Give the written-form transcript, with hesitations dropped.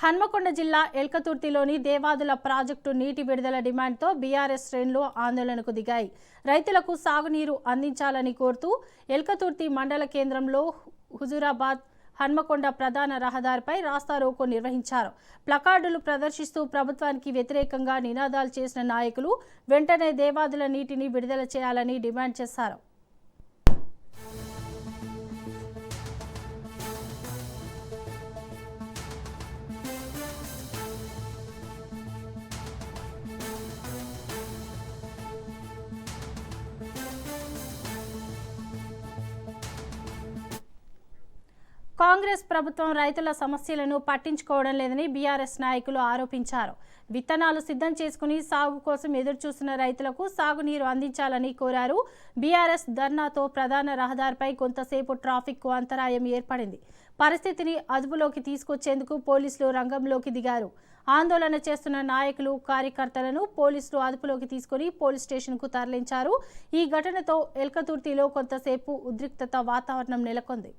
హన్మకొండ జిల్లా ఎల్కతుర్తిలోని దేవాదుల ప్రాజెక్టు నీటి విడుదల డిమాండ్తో బీఆర్ఎస్ శ్రేణులు ఆందోళనకు దిగాయి. రైతులకు సాగునీరు అందించాలని కోరుతూ ఎల్కతుర్తి మండల కేంద్రంలో హుజూరాబాద్ హన్మకొండ ప్రధాన రహదారిపై రాస్తారోకో నిర్వహించారు. ప్లకార్డులు ప్రదర్శిస్తూ ప్రభుత్వానికి వ్యతిరేకంగా నినాదాలు చేసిన నాయకులు వెంటనే దేవాదుల నీటిని విడుదల చేయాలని డిమాండ్ చేశారు. కాంగ్రెస్ ప్రభుత్వం రైతుల సమస్యలను పట్టించుకోవడం లేదని బీఆర్ఎస్ నాయకులు ఆరోపించారు. విత్తనాలు సిద్ధం చేసుకుని సాగు కోసం ఎదురుచూస్తున్న రైతులకు సాగునీరు అందించాలని కోరారు. బీఆర్ఎస్ ధర్నాతో ప్రధాన రహదారిపై కొంతసేపు ట్రాఫిక్ కు అంతరాయం ఏర్పడింది. పరిస్థితిని అదుపులోకి తీసుకొచ్చేందుకు పోలీసులు రంగంలోకి దిగారు. ఆందోళన చేస్తున్న నాయకులు కార్యకర్తలను పోలీసులు అదుపులోకి తీసుకుని పోలీస్ స్టేషన్కు తరలించారు. ఈ ఘటనతో ఎల్కతుర్తిలో కొంతసేపు ఉద్రిక్తత వాతావరణం నెలకొంది.